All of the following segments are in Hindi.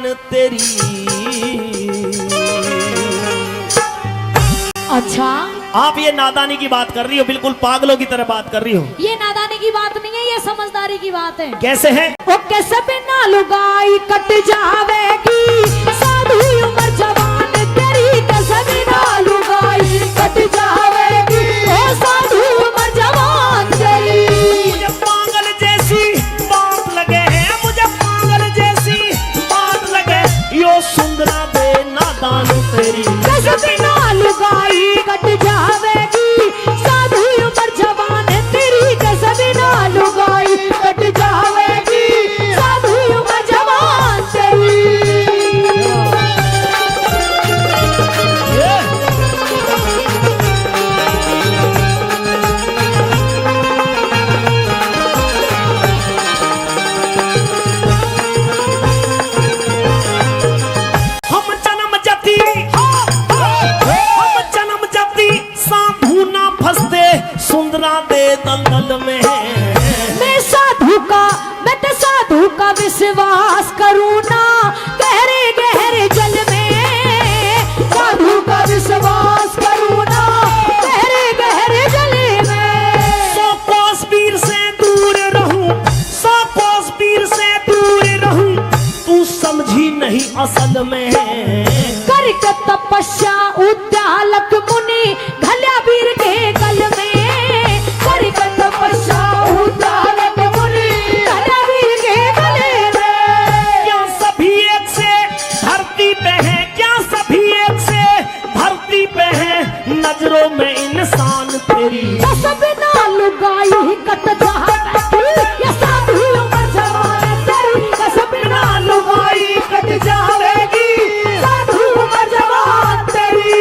तेरी। अच्छा, आप ये नादानी की बात कर रही हो, बिल्कुल पागलों की तरह बात कर रही हो। ये नादानी की बात नहीं है, ये समझदारी की बात है। कैसे है? ओ कैसे बिना लुगाई कट जावेगी साधु उम्र जवान तेरी, कैसे बिना लुगाई कट जावेगी ओ साधु उम्र जवान तेरी। मुझे पागल जैसी बात लगे है, मुझे पागल जैसी बात लगे, यो सुंदरा दे नादान तेरी। कैसे बिना लुगाई कट जावेगी साधु उम्र जवान तेरी, कैसे बिना लुगाई कट जावेगी साधु उम्र जवान तेरी। सुंदरा दे दलदल में मैं साधु का, मैं तो साधु का विश्वास करूँ ना गहरे गहरे जल में, साधु का विश्वास करूँ ना गहरे गहरे जल में। 100 कोस पीर से दूर रहूं, 100 कोस पीर से दूर रहूं, तू समझी नहीं असल में। करके तपस्या उद्यालक मुनि घल्या वीर के गल में, करके तपस्या उद्यालक मुनि घल्या वीर के गले में। क्या सभी एक से धरती पे है, क्या सभी एक से धरती पे है, नजरों में इंसान तेरी। सब ना लुगाई कट जावेगी ये साधु उम्र जवान तेरी, सब ना लुगाई कट जावेगी साधु उम्र जवान तेरी।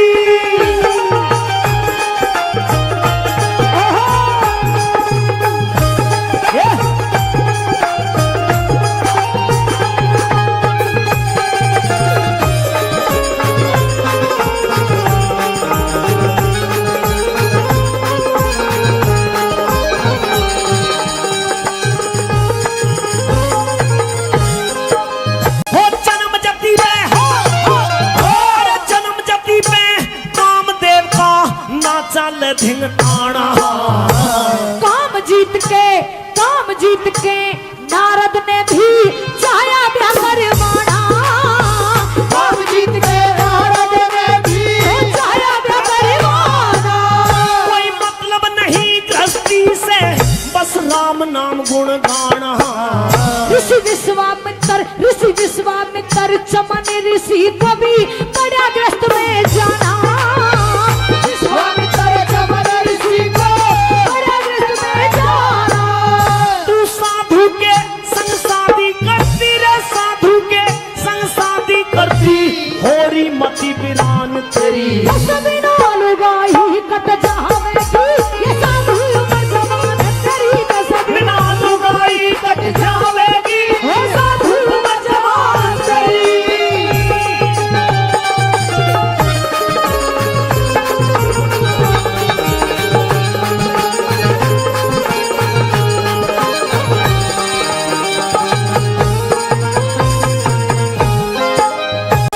चल धिंगटाना। काम जीत के नारद ने भी चाया ब्याह करवाना, काम जीत के नारद ने भी चाया ब्याह करवाना। कोई मतलब नहीं गृहस्थी से, बस राम नाम गुण गाना। ऋषि विश्वामित्र चमन ऋषि को भी बड़ा ग्रस्त में जाना, विश्वामित्र चमन ऋषि को बड़ा ग्रस्त में जाना। तू साधु के संग शादी करती रे, साधु के संग शादी करती, होरी मती बिरान तेरी। बिना लुगाई कट जावेगी ये साधु उम्र जवान तेरी, बिना लुगाई कट जावेगी ये साधु उम्र जवान तेरी।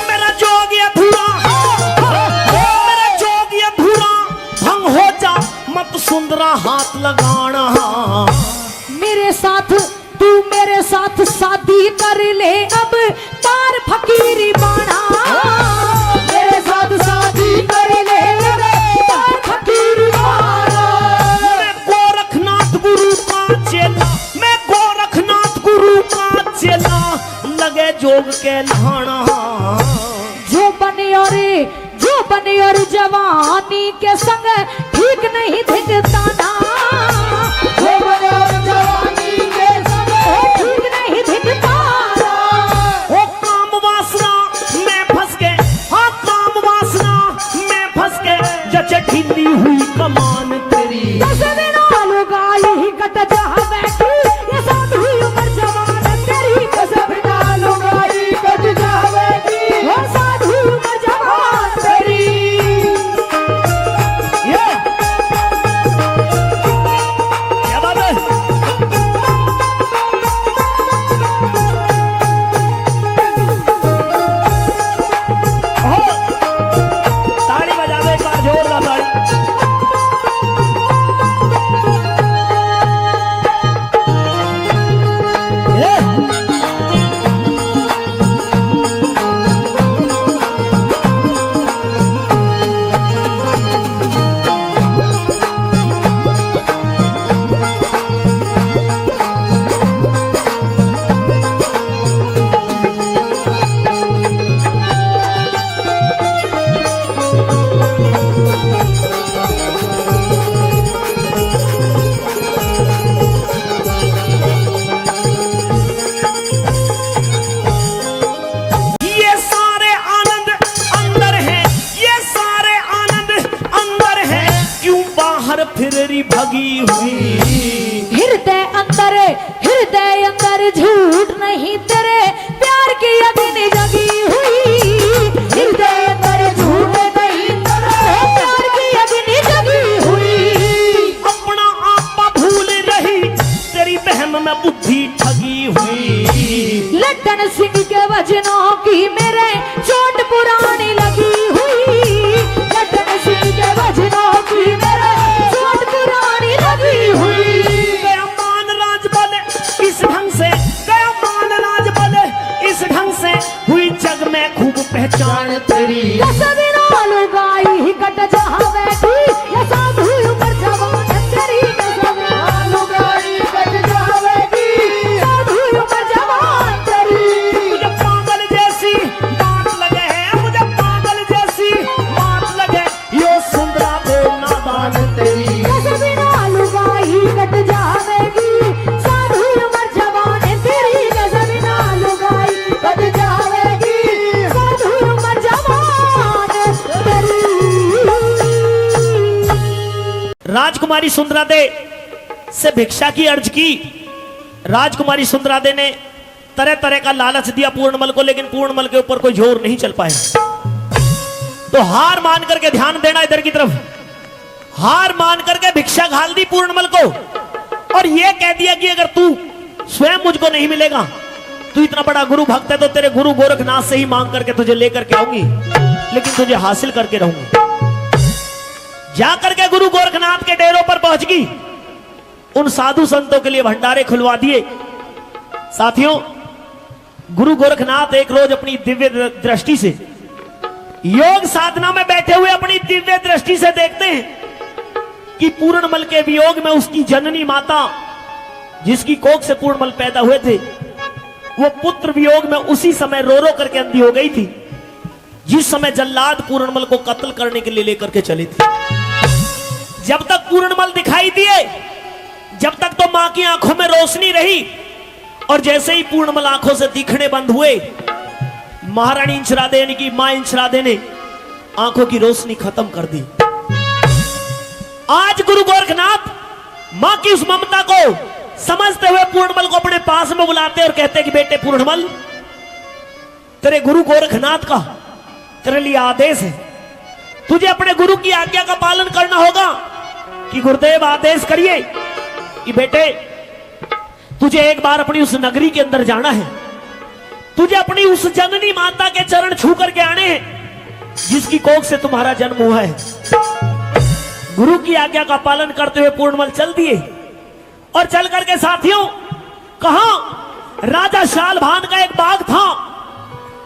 मेरा जोग ये धुरा, मेरा जोग ये धुरा, भंग हो जा मत सुंदरा हाथ लगाना। मेरे साथ शादी कर ले अब तार फकीरी बाना, मेरे साथ शादी कर ले अब तार फकीरी बाना। मैं गोरखनाथ गुरु का चेला, मैं गोरखनाथ गुरु का चेला, लगे जोग के नहाना। जो बने और जवानी के संग ठीक नहीं दिखता ना, जो बने और जवानी के संग ठीक नहीं दिखता ना। ओ काम वासना में फंस के, हाँ काम वासना में फंस के, जचे ढीली हुई कमान तेरी। कैसे बिना लुगाई कट जावेगी ये साधु उम्र जवान तेरी, कैसे बिना लुगाई कट जावेगी ये साधु उम्र जवान तेरी। जगी हुई, हृदय पर झूठ नहीं तड़पे, प्यार की अग्नि जगी हुई। अपना आपा भूल रही तेरी बहम में बुद्धि ठगी हुई। लड्डन सिंह के वचनों की मेरे चोट पुरानी लगी हुई, लड्डन सिंह के वचनों की मेरे चोट पुरानी लगी हुई। गया मान राज बले इस ढंग से, गया मान राज बले इस ढंग से, हुई जग में खूब पहचान तेरी। ये सभी नाल गाई कट जावेगी, ये साधु उम्र जवान तेरी, ये सभी नाल गाई कट जावेगी, साधु उम्र जवान तेरी। मुझे पागल जैसी बात लगे है, मुझे पागल जैसी बात लगे, यो सुंदरा दे नादान तेरी। ये सभी नाल गाई कट जावेगी, साधु उम्र जवान तेरी, ये सभी नाल गाई कट जावेगी, साधु उम्र जवान तेरी। राजकुमारी सुंदरादे से भिक्षा की अर्ज की। राजकुमारी सुंदरादे ने तरह तरह का लालच दिया पूर्णमल को, लेकिन पूर्णमल के ऊपर कोई जोर नहीं चल पाया। तो हार मान करके, ध्यान देना इधर की तरफ, हार मान करके भिक्षा घाल दी पूर्णमल को और यह कह दिया कि अगर तू स्वयं मुझको नहीं मिलेगा, तू इतना बड़ा गुरु भक्त है, तो तेरे गुरु गोरखनाथ से ही मांग करके तुझे लेकर के आऊंगी, लेकिन तुझे हासिल करके रहूंगी। जाकर के गुरु गोरखनाथ के डेरों पर पहुंच गई, उन साधु संतों के लिए भंडारे खुलवा दिए। साथियों, गुरु गोरखनाथ एक रोज अपनी दिव्य दृष्टि से, योग साधना में बैठे हुए अपनी दिव्य दृष्टि से देखते हैं कि पूर्णमल के वियोग में उसकी जननी माता, जिसकी कोख से पूर्णमल पैदा हुए थे, वो पुत्र वियोग में उसी समय रो रो करके अंधी हो गई थी, जिस समय जल्लाद पूर्णमल को कत्ल करने के लिए लेकर के चले थे। जब तक पूर्णमल दिखाई दिए, जब तक तो मां की आंखों में रोशनी रही, और जैसे ही पूर्णमल आंखों से दिखने बंद हुए, महारानी इंचरादे यानी कि मां इंचरादे ने आंखों की रोशनी खत्म कर दी। आज गुरु गोरखनाथ मां की उस ममता को समझते हुए पूर्णमल को अपने पास में बुलाते और कहते कि बेटे पूर्णमल, तेरे गुरु गोरखनाथ का तेरे लिए आदेश है, तुझे अपने गुरु की आज्ञा का पालन करना होगा। कि गुरुदेव आदेश करिए कि बेटे तुझे एक बार अपनी उस नगरी के अंदर जाना है, तुझे अपनी उस जननी माता के चरण छू करके आने हैं जिसकी कोख से तुम्हारा जन्म हुआ है। गुरु की आज्ञा का पालन करते हुए पूर्णमल चल दिए और चल करके साथियों, कहां राजा शालभान का एक बाग था,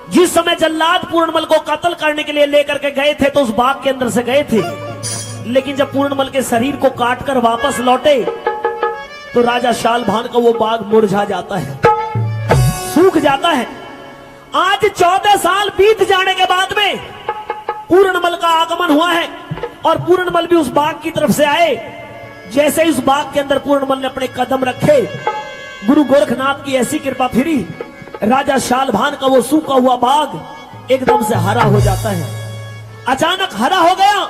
जिस समय जल्लाद पूर्णमल को कत्ल करने के लिए लेकर के गए थे, तो उस बाग के अंदर से गए थे, लेकिन जब पूर्णमल के शरीर को काटकर वापस लौटे तो राजा शालभान का वो बाग मुरझा जाता है, सूख जाता है। आज 14 साल बीत जाने के बाद में पूर्णमल का आगमन हुआ है और पूर्णमल भी उस बाग की तरफ से आए। जैसे ही उस बाग के अंदर पूर्णमल ने अपने कदम रखे, गुरु गोरखनाथ की ऐसी कृपा फिरी, राजा शालभान का वो सूखा हुआ बाग एकदम से हरा हो जाता है। अचानक हरा हो गया,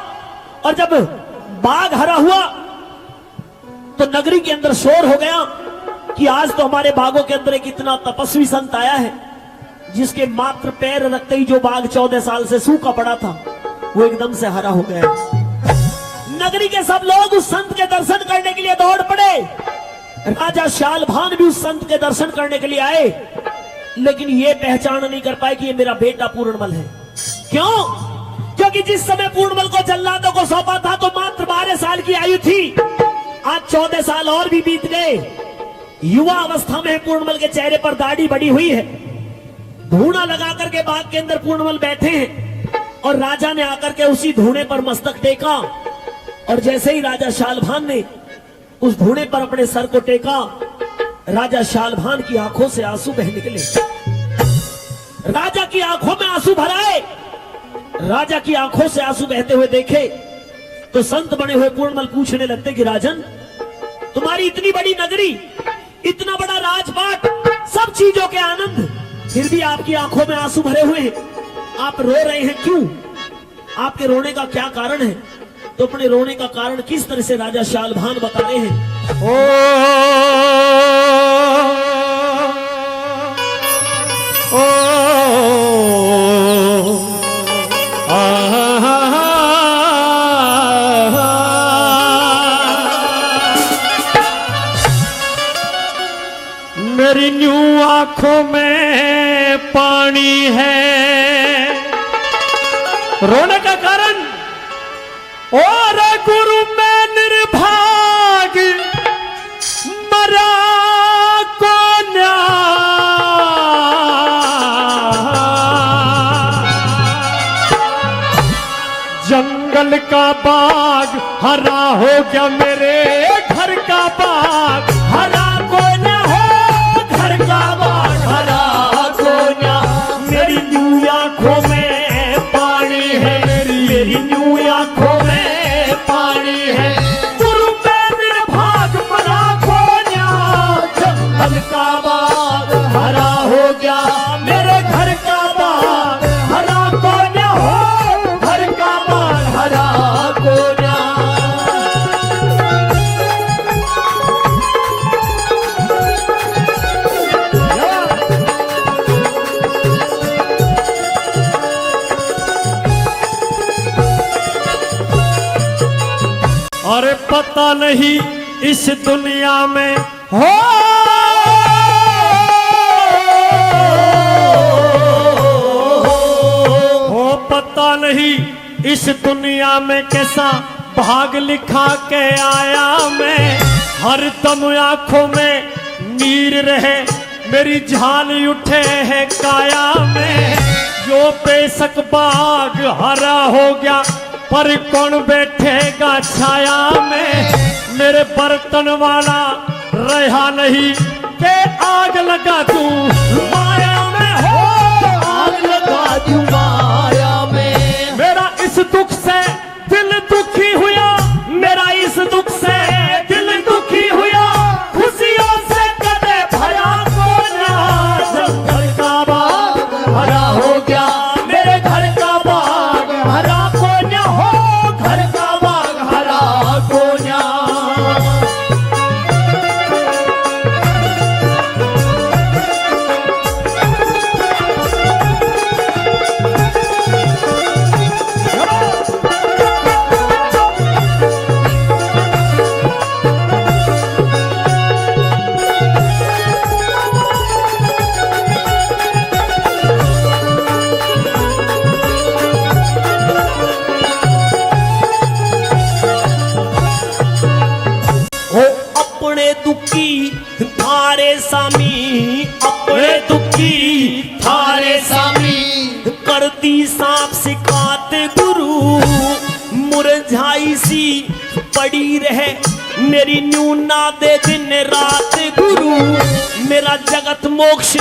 और जब बाग हरा हुआ तो नगरी के अंदर शोर हो गया कि आज तो हमारे बागों के अंदर एक इतना तपस्वी संत आया है, जिसके मात्र पैर रखते ही जो बाग 14 साल से सूखा पड़ा था वो एकदम से हरा हो गया। नगरी के सब लोग उस संत के दर्शन करने के लिए दौड़ पड़े। राजा शालभान भी उस संत के दर्शन करने के लिए आए, लेकिन ये पहचान नहीं कर पाए कि ये मेरा बेटा पूर्णमल है। क्यों? क्योंकि जिस समय पूर्णमल को जल्लादों को सौंपा था तो मात्र 12 साल की आयु थी। आज 14 साल और भी बीत गए। युवा अवस्था में पूर्णमल के चेहरे पर दाढ़ी बड़ी हुई है। धूना लगा करके बाग के अंदर पूर्णमल बैठे हैं और राजा ने आकर के उसी धूने पर मस्तक टेका, और जैसे ही राजा शालभान ने उस धूने पर अपने सर को टेका, राजा शालभान की आंखों से आंसू बह निकले। राजा की आंखों में आंसू भराए। राजा की आंखों से आंसू बहते हुए देखे तो संत बने हुए पूर्णमल पूछने लगते कि राजन, तुम्हारी इतनी बड़ी नगरी, इतना बड़ा राजपाट, सब चीजों के आनंद, फिर भी आपकी आंखों में आंसू भरे हुए हैं, आप रो रहे हैं क्यों? आपके रोने का क्या कारण है? तो अपने रोने का कारण किस तरह से राजा शालभान बता रहे हैं। ओ आंखों में पानी है। रोने का कारण, और गुरु में निर्भाग मरा को जंगल का बाग हरा हो गया, मेरे घर का बाग हरा को न हो, घर का बाग हरा को न। मेरी न्यू आंखों में पानी है, मेरी न्यू आंखों में पानी है। गुरु में निर्भाग मरा को न, जंगल का बाग हरा हो गया, मेरे घर का बाग हरा को न हो, घर का बाग हरा को न। अरे पता नहीं इस दुनिया में हो पता नहीं इस दुनिया में कैसा भाग लिखा के आया मैं। हर दम आंखों में नीर रहे, मेरी झाल उठे है काया में। जो बेशक बाग हरा हो गया, पर कौन बैठेगा छाया में। मेरे बर्तन वाला रहा नहीं के आग लगा तू माया में हो, आग लगा तू माया में। मेरा इस दुख से दिल दुखी हुआ, मेरा इस दुख से दिल दुखी हुआ, खुशियों से कदे भरा को ना। जंगल का बाग हरा हो गया, मेरे घर का बाग हरा को ना हो, घर का बाग हरा को ना। हो अपने दुखी थारे सामी, अपने दुखी थारे सामी, करती सांप सिखात गुरु। मुरझाई सी पड़ी रहे मेरी न्यूना दे दिन रात गुरु। मेरा जगत मोक्ष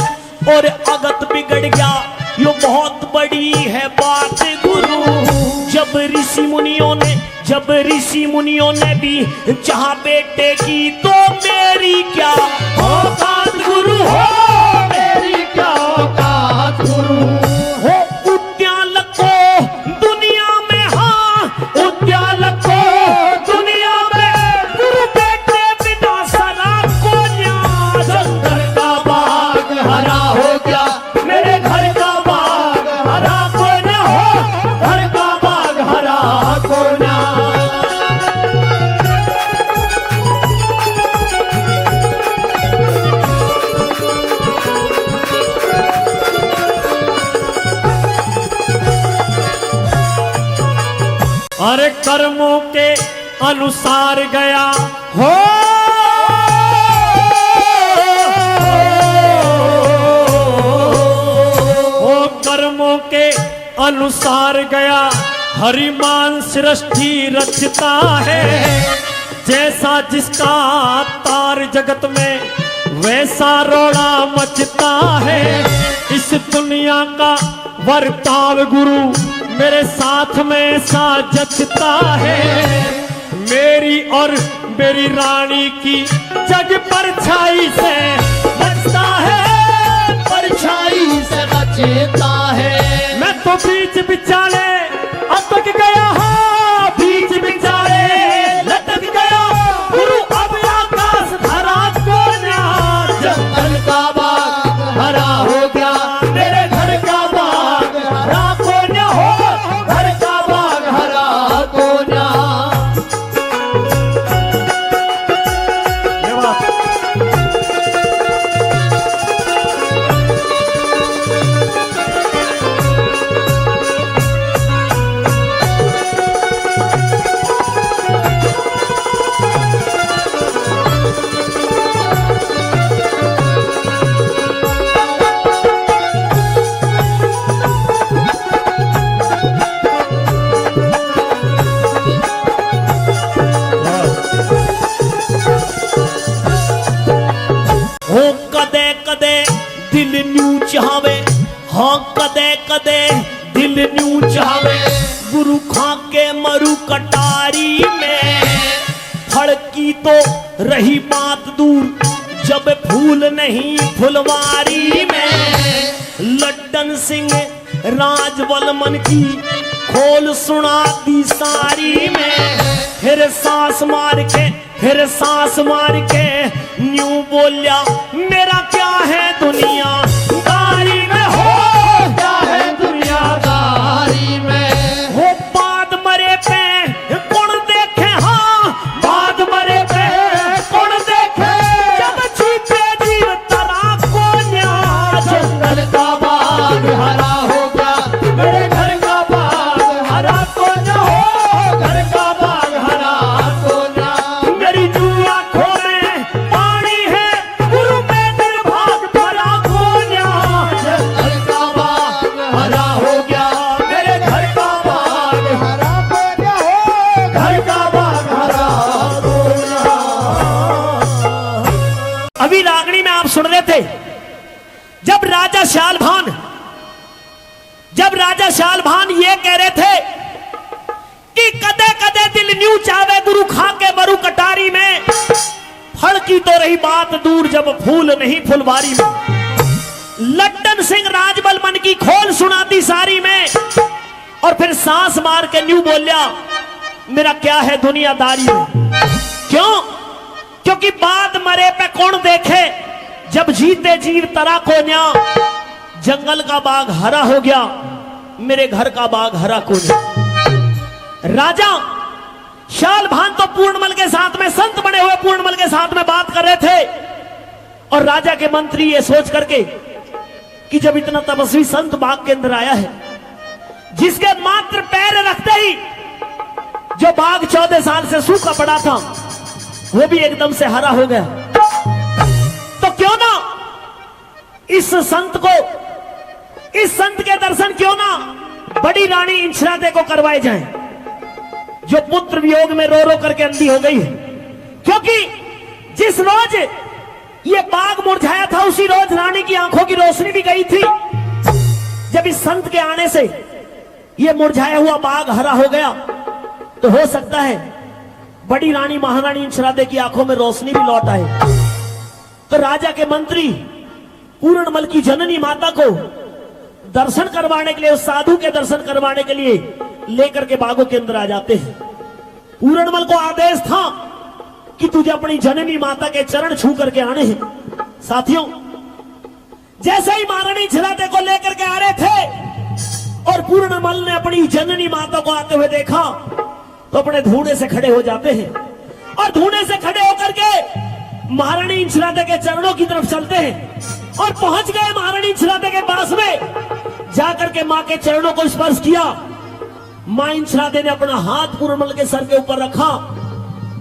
और अगत बिगड़ गया, यो बहुत बड़ी है बात गुरु। जब ऋषि मुनियों ने भी चाहा बेटे की, तो मेरी क्या औकात गुरु हो, मेरी क्या औकात गुरु हो। उद्यालक को दुनिया में, हाँ उद्यालक को दुनिया में, गुरु बेटे बिना सरा को न्या। जंगल का बाग हरा हो गया, मेरे घर का बाग हरा को न हो, घर का बाग हरा को न। अरे कर्मों के अनुसार गया हो, कर्मों के अनुसार गया। हरिमान सृष्टि रचता है, जैसा जिसका तार जगत में वैसा रोड़ा मचता है। इस दुनिया का वर्ताव गुरु मेरे साथ में सा जचता है। मेरी और मेरी रानी की जग परछाई से बचता है, परछाई से बचता है। मैं तो बीच बिचारे अटक गया, हाँ बीच बिचारे लटक गया गुरु। अब आकाश धरा को ना, जंगल का बाग हरा हो गया, मेरे घर का बाग हरा को ना हो, घर का बाग हरा को ना। ये बात चावे। गुरु खा के मरु कटारी में, फल की तो रही बात दूर जब फूल नहीं फुलवारी में। लड्डन सिंह राजबलमन की खोल सुना दी सारी में। फिर सांस मार के न्यू बोलिया मेरा क्या है दुनिया दारी में हो, क्या है दुनियादारी में। हो बाद मरे पे कौन देखे, हाँ बाद मरे पे कौन देखे, जब जीते जीव तरा को न्याज। जंगल का बाग हरा हो गया, मेरे घर का बाग हरा तो न हो, घर का बाग हरा तो न। मेरी जू आंखों में पानी है, गुरु में निर्भाग भरा को न्याज। जंगल का बाग हरा हो गया, मेरे घर का बाग हरा तो न हो, घर का बाग हरा तो न। अभी रागनी में आप सुन रहे थे, जब राजा शालभान ये कह रहे थे कि कदे कदे दिल न्यू चावे गुरु खा के मरु कटारी में। फल की तो रही बात दूर जब फूल नहीं फुलवारी में। लड्डन सिंह राजबलमन की खोल सुनाती सारी में। और फिर सांस मार के न्यू बोलिया मेरा क्या है दुनियादारी में। क्यों? क्योंकि बाद मरे पे कौन देखे, जब जीते जीव तरा को न्या। जंगल का बाग हरा हो गया, मेरे घर का बाग हरा को न्या। राजा शालभान तो पूर्णमल के साथ में, संत बने हुए पूर्णमल के साथ में बात कर रहे थे। और राजा के मंत्री ये सोच करके कि जब इतना तपस्वी संत बाग के अंदर आया है, जिसके मात्र पैर रखते ही जो बाग 14 साल से सूखा पड़ा था वो भी एकदम से हरा हो गया, तो क्यों ना इस संत के दर्शन क्यों ना बड़ी रानी इंचरादे को करवाए जाएं, जो पुत्र वियोग में रो रो करके अंधी हो गई है। क्योंकि जिस रोज ये बाग मुरझाया था उसी रोज रानी की आंखों की रोशनी भी गई थी। जब इस संत के आने से ये मुरझाया हुआ बाग हरा हो गया, तो हो सकता है बड़ी रानी महारानी इंचरादे की आंखों में रोशनी भी लौट आए। तो राजा के मंत्री पूर्णमल की जननी माता को दर्शन करवाने के लिए, उस साधु के दर्शन करवाने के लिए लेकर के बागों के अंदर आ जाते हैं। पूर्णमल को आदेश था कि तुझे अपनी जननी माता के चरण छू करके आने हैं। साथियों, जैसे ही महारानी इंचरादे को लेकर के आ रहे थे और पूर्णमल ने अपनी जननी माता को आते हुए देखा, तो अपने धूने से खड़े हो जाते हैं और धूने से खड़े होकर के महारानी इंचरादे के चरणों की तरफ चलते हैं और पहुंच गए महारानी इंचरादे के पास में। जाकर के मां के चरणों को स्पर्श किया। मां इंचरादे ने अपना हाथ पूर्णमल के सर के ऊपर रखा,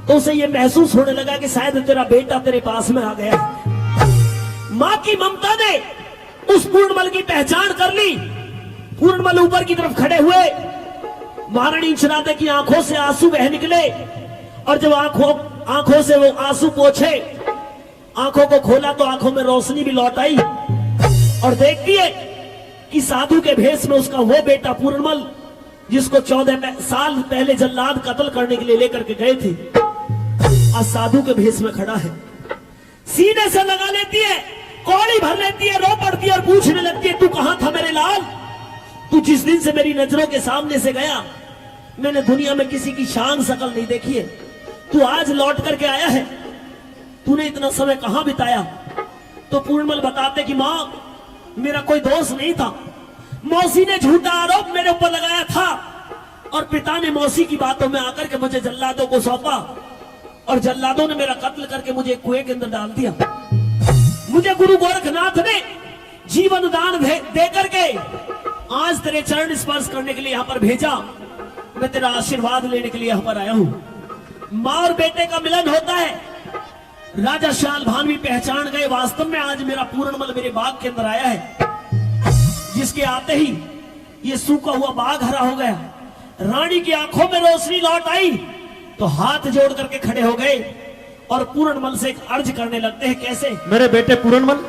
तो उसे यह महसूस होने लगा कि शायद तेरा बेटा तेरे पास में आ गया है। मां की ममता ने उस पूर्णमल की पहचान कर ली। पूर्णमल ऊपर की तरफ खड़े हुए, महारानी इंचरादे की आंखों से आंसू बह निकले और जब आंखों से वो आंसू पोंछे, आंखों को खोला तो आंखों में रोशनी भी लौट आई और देखती है कि साधु के भेष में उसका वो बेटा पूर्णमल, जिसको 14 साल पहले जल्लाद कत्ल करने के लिए लेकर के गए थे, आज साधु के भेष में खड़ा है। सीने से लगा लेती है, कौड़ी भर लेती है, रो पड़ती है और पूछने लगती है, तू कहां था मेरे लाल? तू जिस दिन से मेरी नजरों के सामने से गया, मैंने दुनिया में किसी की शान शकल नहीं देखी है। तू आज लौट करके आया है, तूने इतना समय कहां बिताया? तो पूर्णमल बताते कि मां, मेरा कोई दोष नहीं था। मौसी ने झूठा आरोप मेरे ऊपर लगाया था और पिता ने मौसी की बातों में आकर के मुझे जल्लादों को सौंपा और जल्लादों ने मेरा कत्ल करके मुझे कुएं के अंदर डाल दिया। मुझे गुरु गोरखनाथ ने जीवन दान दे करके आज तेरे चरण स्पर्श करने के लिए यहां पर भेजा। मैं तेरा आशीर्वाद लेने के लिए यहां पर आया हूं। मां और बेटे का मिलन होता है। राजा शालभान भी पहचान गए, वास्तव में आज मेरा पूर्णमल मेरे बाग के अंदर आया है। जिसके आते ही ये सूखा हुआ बाग हरा हो गया। रानी की आंखों में रोशनी लौट आई तो हाथ जोड़ करके खड़े हो गए और पूर्णमल से एक अर्ज करने लगते हैं। कैसे? मेरे बेटे पूर्णमल,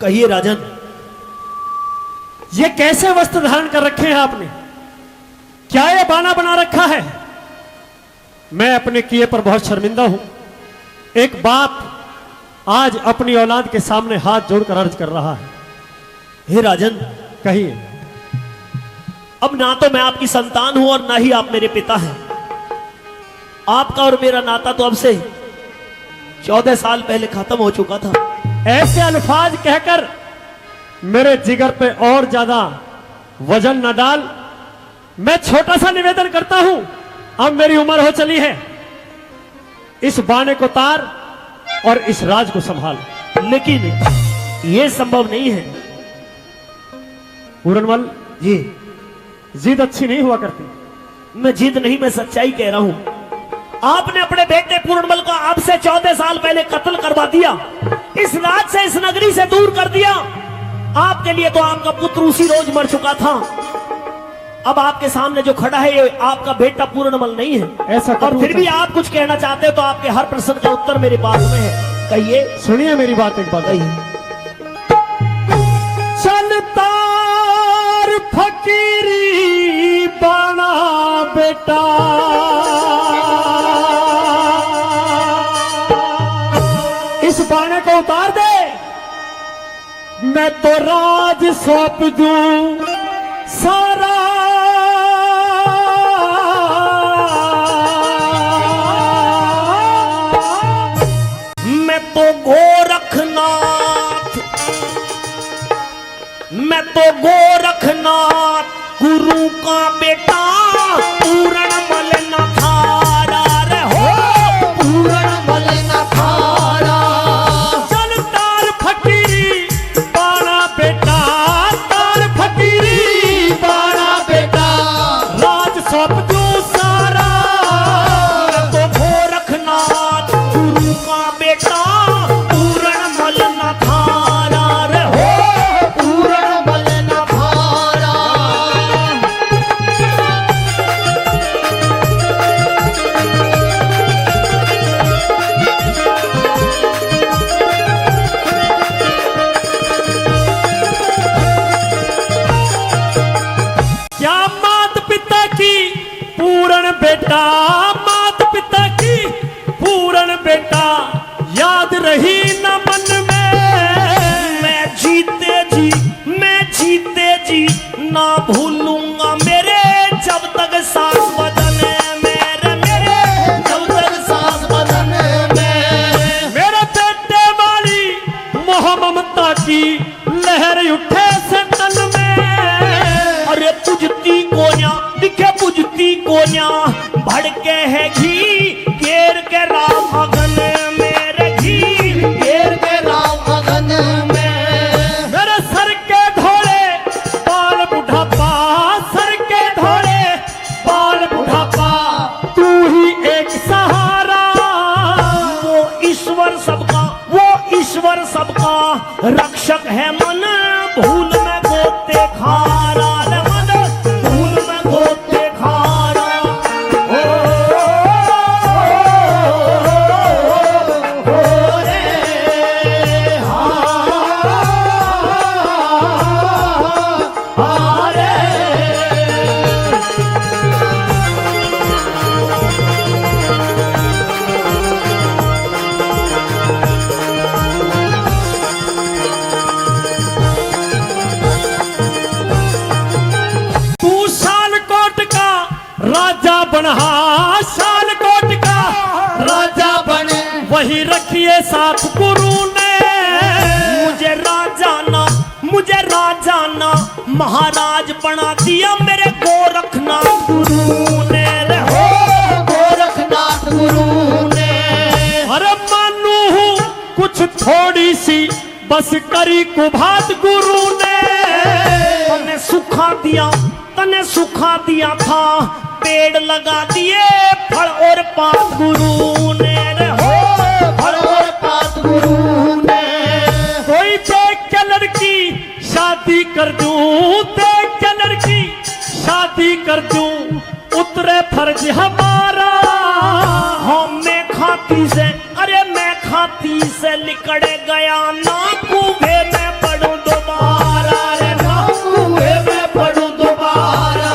कहिए राजन। ये कैसे वस्त्र धारण कर रखे हैं आपने? क्या ये बाना बना रखा है? मैं अपने किए पर बहुत शर्मिंदा हूं। एक बाप आज अपनी औलाद के सामने हाथ जोड़कर अर्ज कर रहा है। हे राजन, कहिए। अब ना तो मैं आपकी संतान हूं और ना ही आप मेरे पिता हैं। आपका और मेरा नाता तो अब से 14 साल पहले खत्म हो चुका था। ऐसे अल्फाज कहकर मेरे जिगर पे और ज्यादा वजन न डाल। मैं छोटा सा निवेदन करता हूं, अब मेरी उम्र हो चली है, इस बाने को तार और इस राज को संभाल। लेकिन यह संभव नहीं है। पूरनमल, जी, जिद अच्छी नहीं हुआ करती। मैं जिद नहीं, मैं सच्चाई कह रहा हूं। आपने अपने बेटे पूर्णमल को अब से 14 साल पहले कत्ल करवा दिया, इस राज से, इस नगरी से दूर कर दिया। आपके लिए तो आपका पुत्र उसी रोज मर चुका था। अब आपके सामने जो खड़ा है ये आपका बेटा पूर्णमल नहीं है। ऐसा और फिर भी आप कुछ कहना चाहते हो तो आपके हर प्रश्न का उत्तर मेरे पास में है। कहिए। सुनिए मेरी बात एक बात। कहिए। चलतार फकीरी बना बेटा, इस बाणे को उतार दे, मैं तो राज सौंप दूं सारा। मैं तो गोरखनाथ, मैं तो गोरखनाथ गुरु का बेटा पूर्णमल न थारा रे हो, पूर्णमल न थारा। चल तार फकीरी बाणा बेटा, तार फकीरी बाणा बेटा, राज सौंप दूं सारा। मैं तो गोरखनाथ गुरु का बेटा पूर्णमल न थारा रे हो, पूर्णमल न थारा। क्या मात पिता की पूर्ण बेटा, मात पिता की पूर्ण बेटा, याद रही न मन में। मैं जीते जी ना भूलूंगा मेरे, जब तक सांस बदन मेरे, मेरे जब तक सांस बदन में। मेरे बेटे वाली मोह ममता की लहर उठे से तन में। अरे बुझती कोन्या दिखे, बुझती कोन्या भड़के है घी, घेर के राम अगन मेरे घी, घेर के राम अगन में। मेरे सर के धोले बाल बुढ़ापा, सर के धोले बाल बुढ़ापा, तू ही एक सहारा। वो ईश्वर सबका, वो ईश्वर सबका रक्षक है मन, भूल में गोते खारा रे मन, भूल में गोते खारा। ओ रे हा रे। तू शालकोट का राजा बना, शालकोट का राजा बने, वही रखिए साथ गुरु ने। मुझे राजाना महाराज बना दिया मेरे गोरखनाथ गुरु ने रे हो, गोरखनाथ गुरु ने। अरे मानू हूँ कुछ थोड़ी सी बस करी कुभात गुरु ने। तने सुखा दिया था, पेड़ लगा दिए फल और पात गुरु ने रे हो, फल और पात गुरु ने। कोई देख के लड़की शादी कर दूं, देख के लड़की शादी कर दूं, उतरे फर्ज हमारा। हम मैं खाती से, अरे मैं खाती से लिकड़ गया ना, कुएं में पड़ूं दोबारा रे, ना कुएं में पड़ूं दोबारा।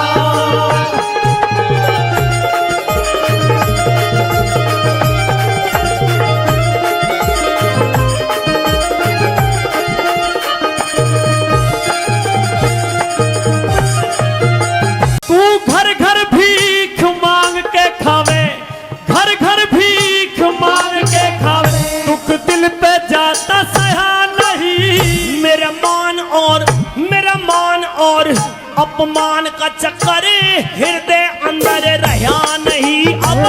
अपमान का चक्कर हृदय अंदर रहा नहीं, अब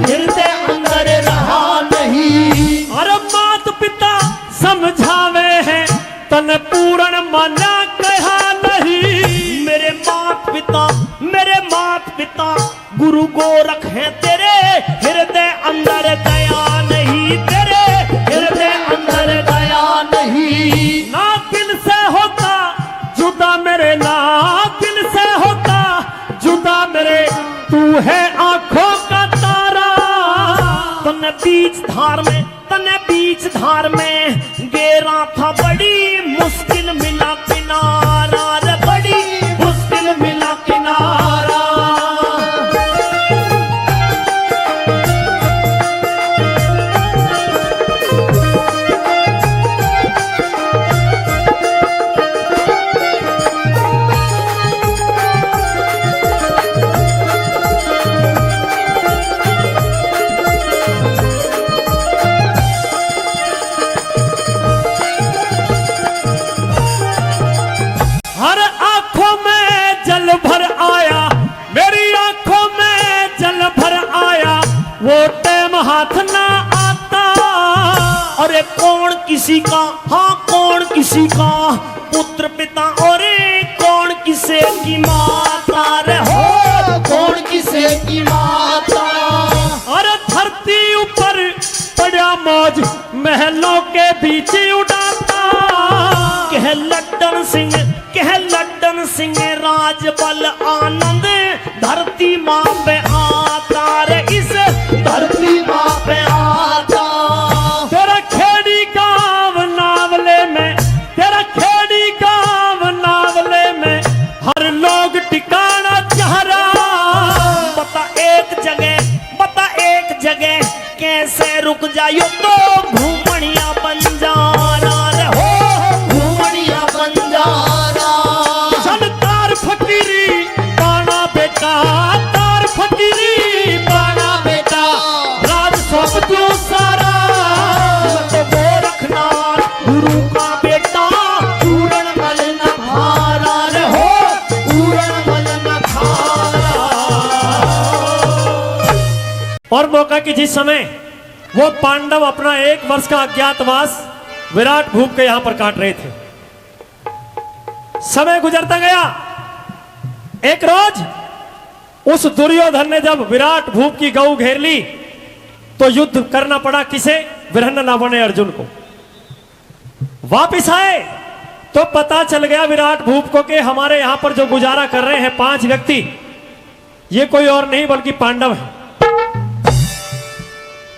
हृदय अंदर रहा नहीं। अरे मात पिता समझावे हैं तन पूर्ण माना कहा नहीं। मेरे मात पिता गुरु गोरख हैं तेरे हृदय अंदर दया नहीं, तेरे हृदय अंदर दया नहीं। ना दिल से होता जुदा मेरे, ना दिल से होता जुदा मेरे, तू है आंखों का तारा। तने बीच धार में गेरा था, बड़ी मुश्किल मिला किनारा रे, बड़ी मुश्किल मिला किनारा। हर आंखों में जल भर आया, मेरी आंखों में जल भर आया, वो टाइम हाथ ना आता। अरे कौन किसी का, हाँ कौन किसी का पुत्र पिता, और कौन किसे की माता रे, हो कौन किसे की माता। अरे धरती ऊपर पड़ा मौज महलों के बीच उड़ाता। कह लड्डन सिंह राज बल आनंद, धरती माँ पे आता रे, इस धरती माँ पे आता। तेरा खेड़ी गाँव नावले में, तेरा खेड़ी गाँव नावले में, हर लोग टिकाना चाह रहा। बता एक जगह कैसे रुक जायो, तो घूमनिया बन जाना रे, हो घूमनिया बन जाना। चल तार फकीरी पाना बेटा, तार फकीरी पाना बेटा, राज सौंप दो सारा। तो गोरखनाथ गुरु का बेटा, पूर्ण बल न भारा रे, हो पूर्ण बल न भारा। और मौका कि जिस समय वो पांडव अपना 1 वर्ष का अज्ञातवास विराट भूप के यहां पर काट रहे थे, समय गुजरता गया। एक रोज उस दुर्योधन ने जब विराट भूप की गऊ घेर ली, तो युद्ध करना पड़ा किसे, बृहन्नलाभ ने अर्जुन को। वापिस आए तो पता चल गया विराट भूप को कि हमारे यहां पर जो गुजारा कर रहे हैं 5 व्यक्ति, ये कोई और नहीं बल्कि पांडव है।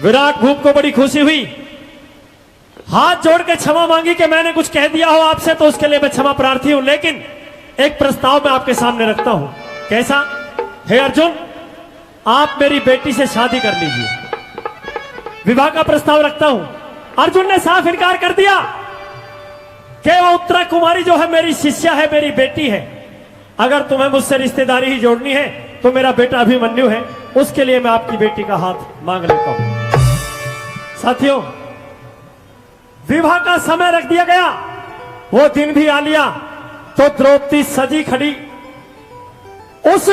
विराट भूप को बड़ी खुशी हुई, हाथ जोड़ के क्षमा मांगी कि मैंने कुछ कह दिया हो आपसे तो उसके लिए मैं क्षमा प्रार्थी हूं, लेकिन एक प्रस्ताव मैं आपके सामने रखता हूं। कैसा? हे अर्जुन, आप मेरी बेटी से शादी कर लीजिए, विवाह का प्रस्ताव रखता हूं। अर्जुन ने साफ इनकार कर दिया कि वो उत्तरा कुमारी जो है मेरी शिष्या है, मेरी बेटी है। अगर तुम्हें मुझसे रिश्तेदारी ही जोड़नी है तो मेरा बेटा अभिमन्यु है, उसके लिए मैं आपकी बेटी का हाथ मांग लेता हूं। साथियों, विवाह का समय रख दिया गया। वो दिन भी आ लिया तो द्रौपदी सजी खड़ी उस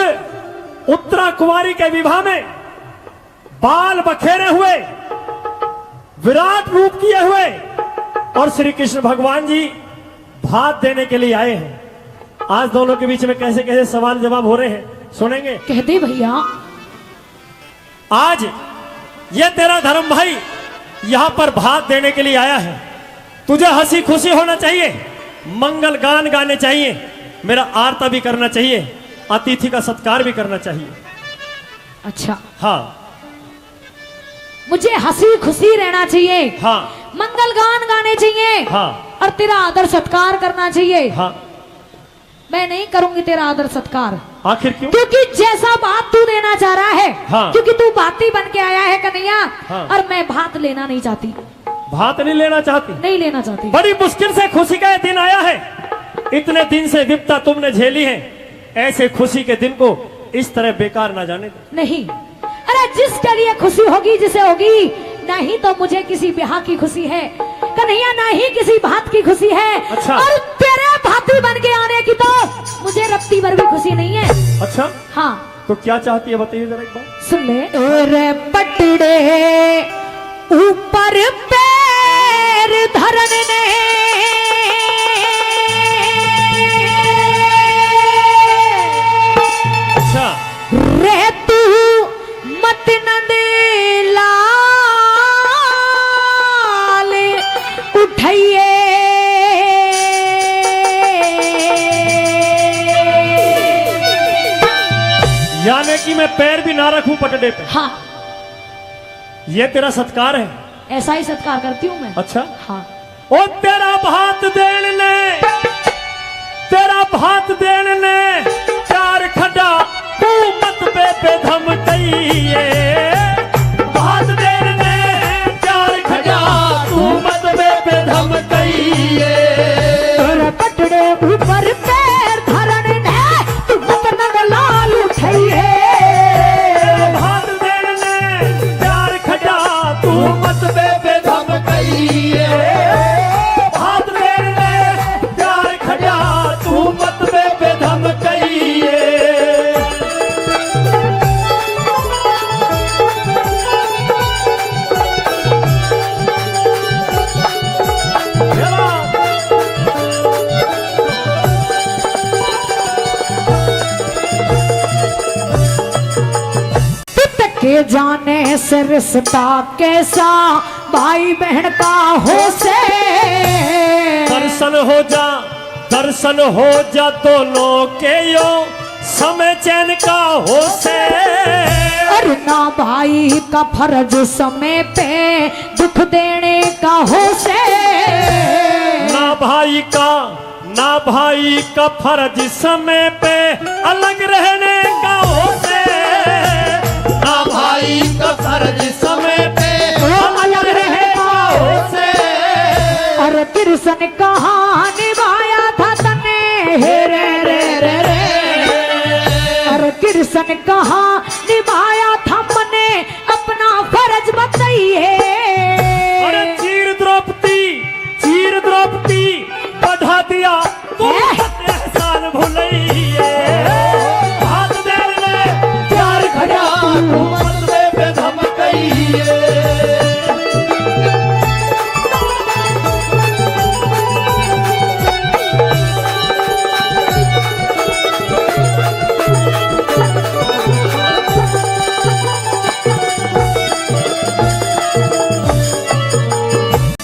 उत्तरा कुमारी के विवाह में, बाल बखेरे हुए, विराट रूप किए हुए, और श्री कृष्ण भगवान जी भात देने के लिए आए हैं। आज दोनों के बीच में कैसे कैसे सवाल जवाब हो रहे हैं, सुनेंगे? कह दे भैया। आज ये तेरा धर्म भाई यहां पर भात देने के लिए आया है, तुझे हंसी खुशी होना चाहिए, मंगल गान गाने चाहिए, मेरा आरता भी करना चाहिए, अतिथि का सत्कार भी करना चाहिए। अच्छा, हाँ मुझे हंसी खुशी रहना चाहिए, हाँ मंगल गान गाने चाहिए, हाँ और तेरा आदर सत्कार करना चाहिए। हाँ। मैं नहीं करूंगी तेरा आदर सत्कार। आखिर क्यों? क्योंकि जैसा बात तू देना चाह रहा है, हाँ। क्योंकि तू भाती बन के आया है कन्हैया, हाँ। और मैं भात लेना नहीं चाहती। भात नहीं लेना चाहती? नहीं लेना चाहती। बड़ी मुश्किल से खुशी का दिन आया है, इतने दिन से विपदा तुमने झेली है, ऐसे खुशी के दिन को इस तरह बेकार ना जाने दो। नहीं, अरे जिसके लिए खुशी होगी जिसे होगी, नहीं तो मुझे किसी ब्याह की खुशी है कन्हैया, ना ही किसी भात की खुशी है। अच्छा। और तेरे भात हाथी बन के आने की तो मुझे रत्ती भर भी खुशी नहीं है। अच्छा, हाँ तो क्या चाहती है बताइए जरा एक बार। सुन ले। रे पटड़े ऊपर पैर धरन ने अच्छा, रे तू मत नंद लाल उठाइए यानी कि मैं पैर भी ना रखूं पटड़े पे, हाँ ये तेरा सत्कार है। ऐसा ही सत्कार करती हूँ मैं। अच्छा, हाँ ओ तेरा भात देन ने, तेरा भात देन ने चार खड़ा तू मत पे धमकइए। भात देन ने चार खड़ा तू मत पे धमकइए। तेरे पटड़े ऊपर पैर धरन ने तू मत नंद लाल उठाइए। भात देन ने चार खड़ा तू मत पे धमकइए। भात देन ने चार खड़ा तू मत पे धमकइए। के जाने से रिश्ता कैसा भाई बहन का हो से। दर्शन हो जा दोनों के यो समय चैन का हो से। और ना भाई का फर्ज समय पे दुख देने का हो से। ना भाई का फर्ज समय पे अलग रहने का हो से। ना भाई का फर्ज समय पे अलग रहने का हो से। और कृष्ण कहाँ निभाया था तने हे रे रे रे रे। और कृष्ण कहाँ निभाया था मने अपना फर्ज बताइए। अरे चीर द्रौपदी बढ़ा दिया तुम एहसान भुलइए। हाथ देर में प्यार खड़ा तू मत पे धमकइए।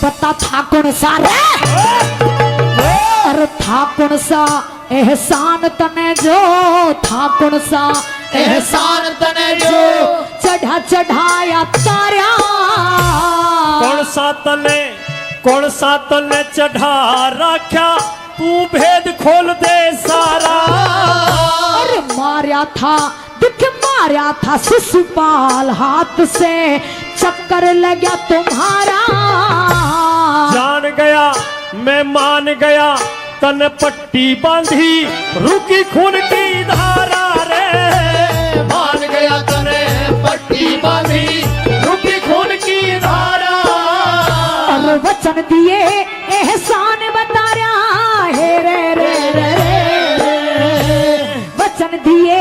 पता था कौन सा रे। अरे था कौन सा एहसान तने जो, था कौन सा एहसान तने जो चढ़ाया तारा। कौन सा तने चढ़ा रखा तू भेद खोल दे सारा। अरे मारा था दुख मारा था शिशुपाल हाथ से चक्कर लगा तुम्हारा। जान गया मैं मान गया तन पट्टी बांधी रुकी खून की धारा रे। मान गया तने पट्टी बांधी रुकी खून की धारा। और वचन दिए एहसान बता रहा है रे रे रे रे। वचन दिए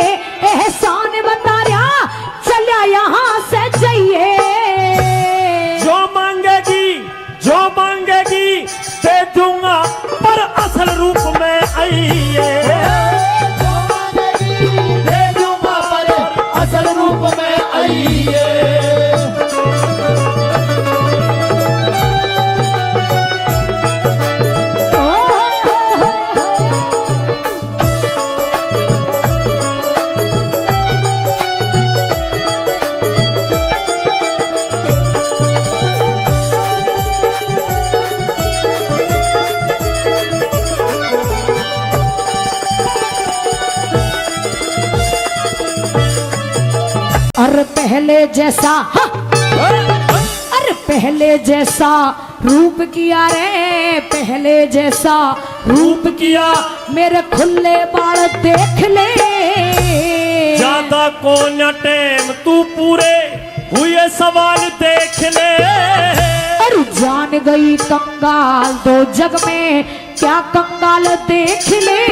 एहसान बता रहा चलिया यहाँ से जाइए। जो मांगेगी दे दूंगा पर असल रूप में आइए। दे दूंगा पर असल रूप में आइए। और पहले जैसा अरे पहले जैसा रूप किया रे। पहले जैसा रूप किया मेरे खुले बाल देख ले। ज्यादा को न टेम तू पूरे हुए सवाल देख ले। अरे जान गई कंगाल, दो जग में क्या कंगाल देख ले।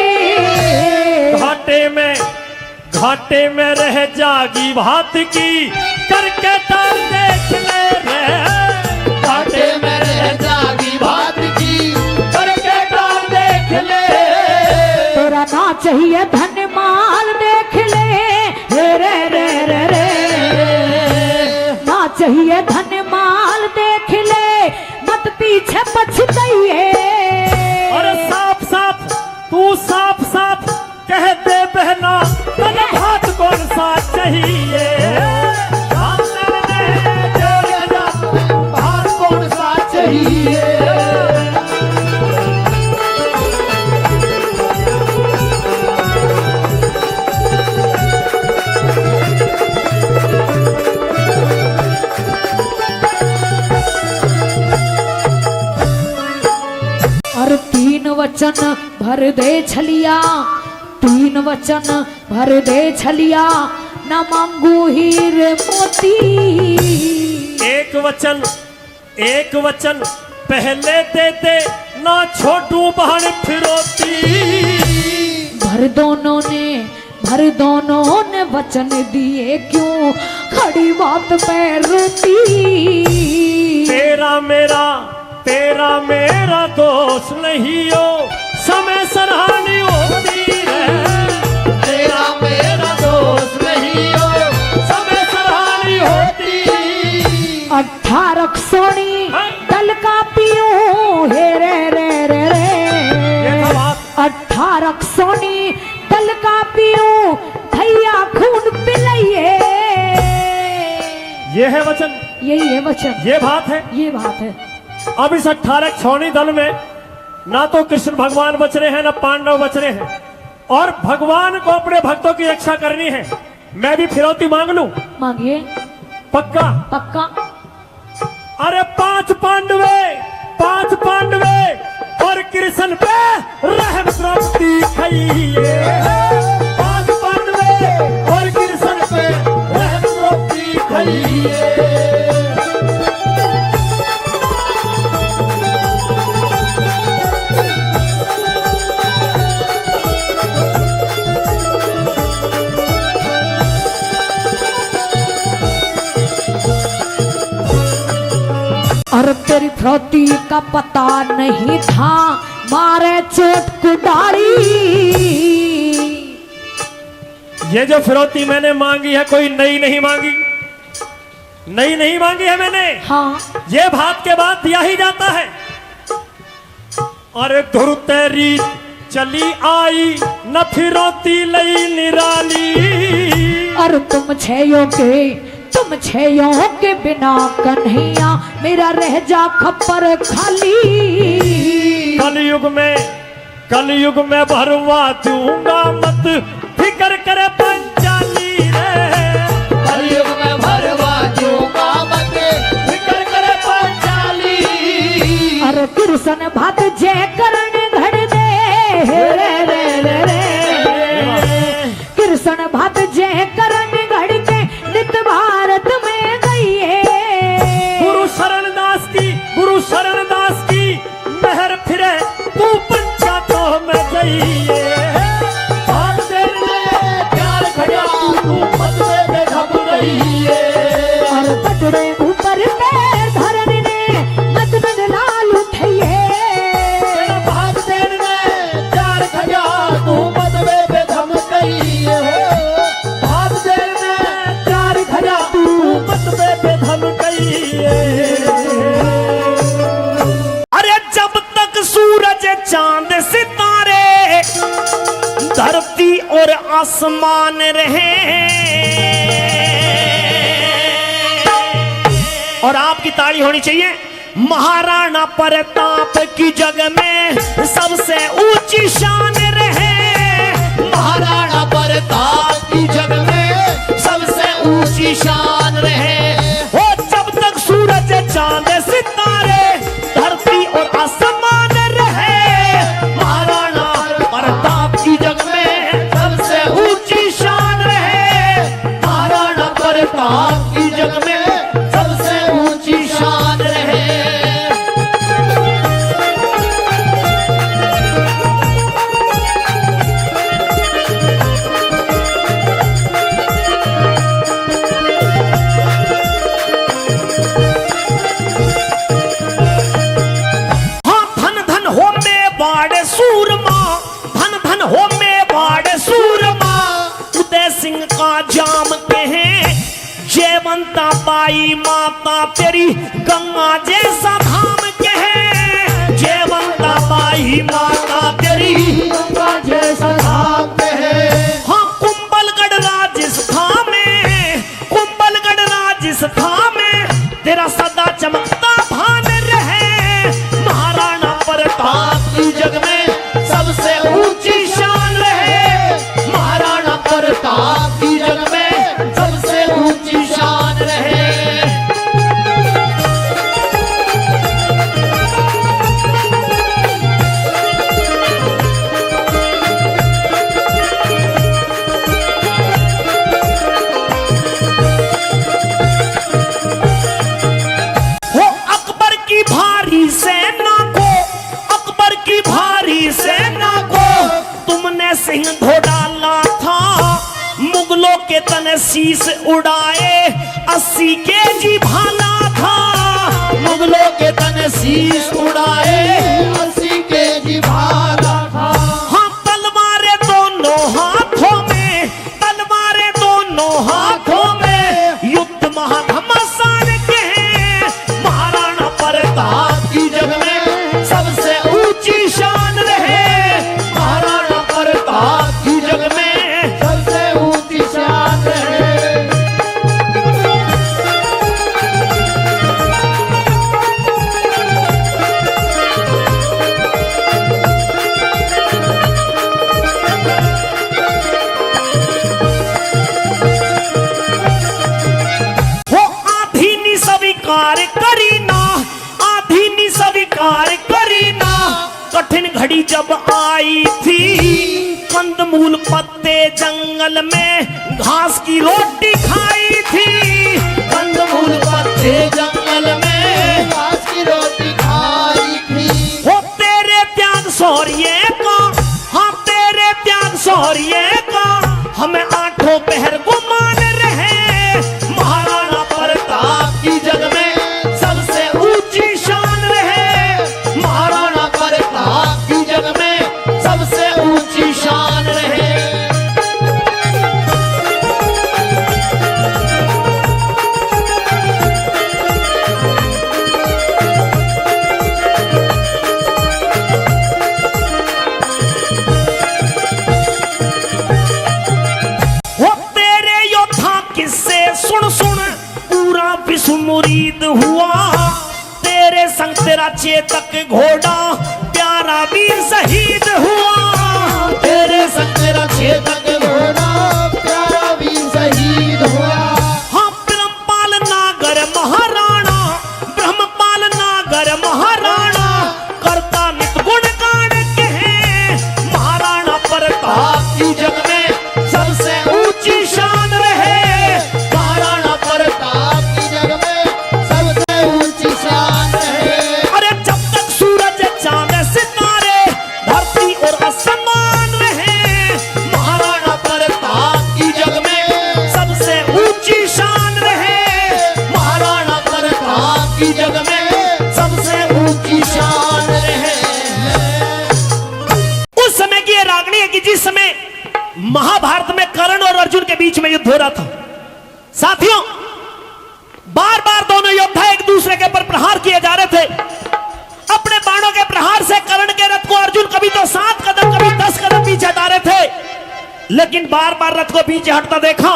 घाटे में रह जागी भात की, करके तार देख ले रे। घाटे में रह जागी भात की, करके तार देख ले। तेरा ना चाहिए धन माल देख ले, रे रे रे रे रे। ना चाहिए धन माल देख ले, मत पीछे पछताइए। अरे साफ साफ तू साफ साफ कह दे बहना, तन भात कौन सा चाहिए। भात कौन सा चाहिए। और तीन वचन भर दे छलिया, तीन वचन भर दे छलिया, न मांगू हीरे मोती। एक वचन पहले दे दे, ना छोटू बहन फिरोती। भर दोनों ने वचन दिए, क्यों खड़ी बात पे रोती। तेरा मेरा दोष नहीं हो, समय सराहनी होती है। तेरा मेरा दोष नहीं हो, समय सराहनी होती। 18 सोनी दल का पियो, हे रे रे रे रे। 18 सोनी दल का पियो, भैया खून पिलाइए। ये है वचन, यही है वचन, ये बात है। ये बात है। अब इस 18 छौनी दल में ना तो कृष्ण भगवान बच रहे हैं, ना पांडव बच रहे हैं, और भगवान को अपने भक्तों की रक्षा करनी है। मैं भी फिरौती मांग लूं? मांगिए। पक्का? पक्का। अरे 5 पांडवे और कृष्ण पे रहम द्रौपदी खाइए। 5 पांडवे और कृष्ण पे रहम द्रौपदी खाइए। और तेरी फिरौती का पता नहीं था, मारे चोट कुदारी। ये जो फिरौती मैंने मांगी है, कोई नई नहीं मांगी, नई नहीं मांगी है मैंने। हाँ। ये भात के बाद दिया ही जाता है। अरे धुर तेरी चली आई, न फिरौती लई निराली। और तुम छयों के बिना कन्हैया, मेरा रह जा खप्पर खाली। कलयुग में भरवा दूंगा, मत फिकर करे पंचाली रे। कलयुग में भरवा दूंगा, मत फिकर करे पंचाली। अरे कृष्ण भात जय करण घड़ दे, रे रे रे रे। कृष्ण भात जय करण घड़ के, नित भारत में गई है। गुरु शरण दास की मेहर फिरे, तू पंचायतों में जाइए। भात देने प्यार खड़ा, तू पतले पे ढक गई है। और पटड़े ऊपर पैर धरने ने, मत में लाल उठाइए। भात देने प्यार खड़ा, तू पतले पे ढक गई है। भात देने प्यार खड़ा, तू पतले पे धम गई। अरे जब तक सूरज चांद सितारे धरती और आसमान रहे, और आपकी ताली होनी चाहिए। महाराणा प्रताप की जग में सबसे ऊंची शान रहे। महाराणा प्रताप की जग में सबसे ऊंची शान रहे। हो जब तक सूरज चांद सितारे धरती और आसमान रहे, महाराणा प्रताप की जग में सबसे ऊंची शान रहे। महाराणा प्रताप की जग में सबसे ऊंची शान रहे। उदय सिंह का जाम के हैं, जयवंता बाई माता तेरी गंगा जैसा धाम के हैं, जयवंता बाई माता तेरी गंगा जैसा धाम पे है। हाँ कुंभलगढ़ राजस्थान में, कुंभलगढ़ राजस्थान में तेरा सदा चमकता भान रहे, महाराणा प्रताप की जग में सबसे ऊंची शान रहे, महाराणा प्रताप की जग में सबसे ऊंची शान रहे। हो अकबर की भारी सेना को, अकबर की भारी सेना को तुमने सिंह धो डाला था, मुगलों के तन शीस उड़ाए 80 केजी भाला था, मुगलों के तन शीश उड़ाए 80 केजी भाला था। हाँ तलवारें दोनों हाथों में, तलवारें दोनों हाथों में युद्ध महाघमासान के हैं, महाराणा प्रताप की जग में सबसे ऊंची शान रहे, महाराणा प्रताप की जग में सबसे ऊंची शान रहे। हो आधी नि स्वीकार करीना, आधी नि स्वीकार करीना, कठिन घड़ी जब आई थी, कंदमूल पत्ते जंगल में घास की रोटी खाई थी, कंदमूल पत्ते जंगल में घास की रोटी खाई थी। हो तेरे त्याग शौर्य का, हाँ तेरे त्याग शौर्य का हमें आठों पहर गुमान रहे, महाराणा प्रताप की जग में सबसे ऊंची शान रहे, महाराणा प्रताप की जग में सबसे ऊंची शान रहे। हो तेरे योद्धा किस्से सुन सुन पूरा विश्व मुरीद हुआ, तेरे संग तेरा चेतक घोड़ा प्यारा वीर शहीद हुआ, तेरे संग तेरा चेतक घोड़ा प्यारा वीर शहीद हुआ। हाँ ब्रह्मपाल नागर महाराणा, ब्रह्मपाल नागर महाराणा करता नित गुणगान के हैं, महाराणा प्रताप की जग में सबसे ऊंची शान रहे, महाराणा प्रताप की जग में सबसे ऊंची शान रहे। अरे जब तक सूरज चांद सितारे धरती और आसमान रहे, महाराणा प्रताप की जग में सबसे ऊंची शान रहे, महाराणा प्रताप की जग में सबसे ऊंची शान रहे। उस समय की ये रागनी है कि जिस समय महाभारत में कर्ण और अर्जुन के बीच में युद्ध हो रहा था, साथियों बार बार दोनों योद्धा एक दूसरे के ऊपर प्रहार किए जा रहे थे, अपने बाणों के प्रहार से कर्ण के रथ को अर्जुन कभी तो 7 कदम कभी 10 कदम पीछे हटा रहे थे, लेकिन बार बार रथ को पीछे हटता देखा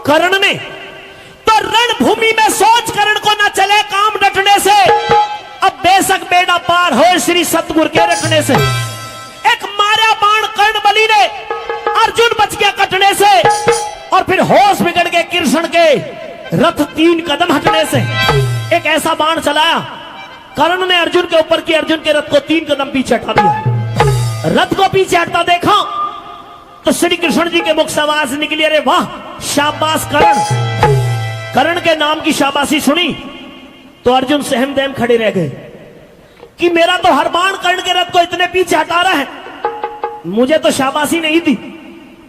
कर्ण ने, तो रणभूमि में सोच कर्ण को न चले काम डटने से, अब बेशक बेड़ा पार हो श्री सतगुरु के रखने से, एक मारा बाण कर्ण बलि ने अर्जुन बच गया कटने से, और फिर होश बिगड़ के कृष्ण के रथ 3 कदम हटने से एक ऐसा बाण चलाया कर्ण ने अर्जुन के ऊपर की, अर्जुन के रथ को 3 कदम पीछे हटा दिया। रथ को पीछे हटता देखा तो श्री कृष्ण जी के मुख से आवाज निकली, अरे वाह शाबाश कर्ण। कर्ण के नाम की शाबाशी सुनी तो अर्जुन सहम दहम खड़े रह गए कि मेरा तो हर बाण कर्ण के रथ को इतने पीछे हटा रहा है, मुझे तो शाबाशी नहीं दी,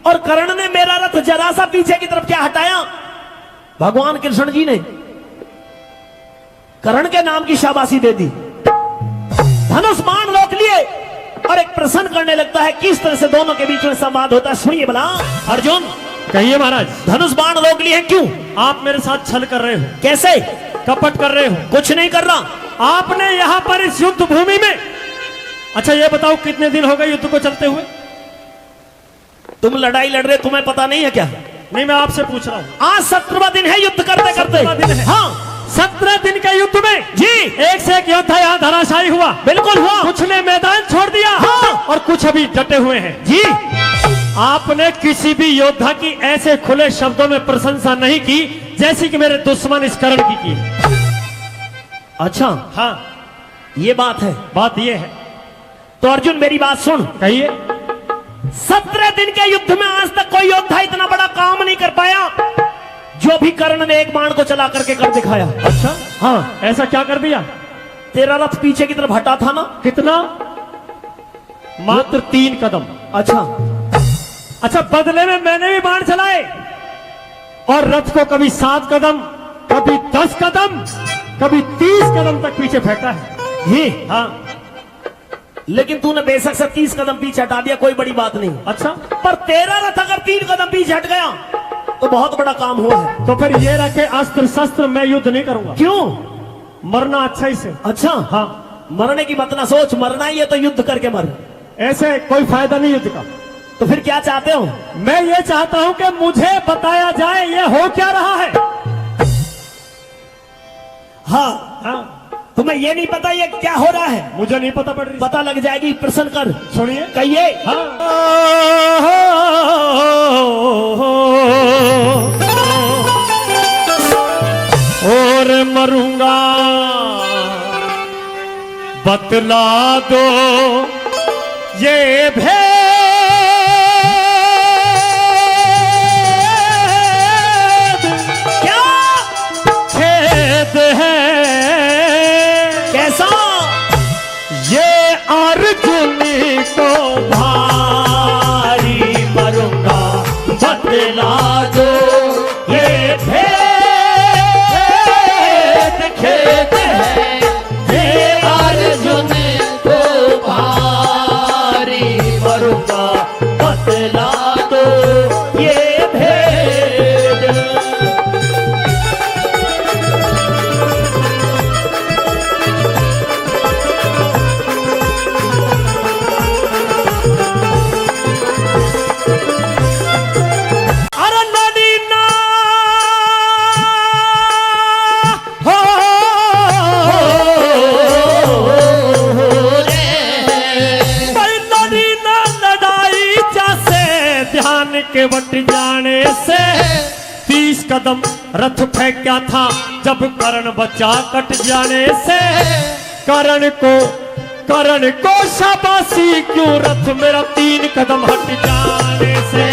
और कर्ण ने मेरा रथ जरा सा पीछे की तरफ क्या हटाया। भगवान कृष्ण जी ने कर्ण के नाम की शाबाशी दे दी, धनुष बाण रोक लिए और एक प्रश्न करने लगता है किस तरह से दोनों के बीच में संवाद होता है। सुनिए भला। अर्जुन कहिए महाराज, धनुष बाण रोक लिए हैं, क्यों? आप मेरे साथ छल कर रहे हो, कैसे? कपट कर रहे हो। कुछ नहीं कर रहा। आपने यहाँ पर इस युद्ध भूमि में, अच्छा ये बताओ कितने दिन हो गए युद्ध को चलते हुए? तुम लड़ाई लड़ रहे, तुम्हें पता नहीं है क्या? नहीं, मैं आपसे पूछ रहा हूँ। आज 17वां दिन है युद्ध करते करते। 17वां दिन है। हाँ 17 दिन के युद्ध में जी, एक से एक योद्धा यहाँ धराशायी हुआ। बिल्कुल हुआ। कुछ ने मैदान छोड़ दिया, हाँ। और कुछ अभी डटे हुए हैं। जी, आपने किसी भी योद्धा की ऐसे खुले शब्दों में प्रशंसा नहीं की जैसी कि मेरे दुश्मन इस करण की। अच्छा हाँ, ये बात है। बात ये है। तो अर्जुन मेरी बात सुन। कहिए। 17 दिन के युद्ध में आज तक कोई योद्धा इतना बड़ा काम नहीं कर पाया जो भी कर्ण ने एक बाण को चला करके कर दिखाया। अच्छा, हाँ, ऐसा क्या कर दिया? तेरा रथ पीछे की तरफ हटा था ना? कितना? मात्र 3 कदम। अच्छा, बदले में मैंने भी बाण चलाए और रथ को कभी 7 कदम, कभी 10 कदम, कभी 30 कदम तक पीछे फेंका है। ये हाँ, लेकिन तूने बेशक से 30 कदम पीछे हटा दिया, कोई बड़ी बात नहीं। अच्छा, पर तेरा रथ अगर 3 कदम पीछे हट गया तो बहुत बड़ा काम हुआ है। तो फिर ये रखे अस्त्र शस्त्र, मैं युद्ध नहीं करूंगा। क्यों? मरना अच्छा ही से। अच्छा, हाँ, मरने की मत ना सोच, मरना ही है तो युद्ध करके मर। ऐसे कोई फायदा नहीं युद्ध का। तो फिर क्या चाहते हो? मैं ये चाहता हूं कि मुझे बताया जाए ये हो क्या रहा है। हाँ, हाँ, तुम्हें ये नहीं पता ये क्या हो रहा है? मुझे नहीं पता पड़ रही। पता लग जाएगी, प्रश्न कर। सुनिए। कहिए। और मरूंगा बतला दो ये भेद, क्या खेद है कैसा? ये अर्जुन को भारी, मरूंगा बतला दो ये भेद, खेद है ये अर्जुन को भारी, मरूंगा बतला दो ये भेद। अरे नदी ना हो भाई, नदी ना लड़ाई जैसे ध्यान के बट जाने से 30 कदम रथ फेंका था जब कर्ण बचा कट जाने से। कर्ण को शाबाशी क्यों, रथ मेरा 3 कदम हट जाने से।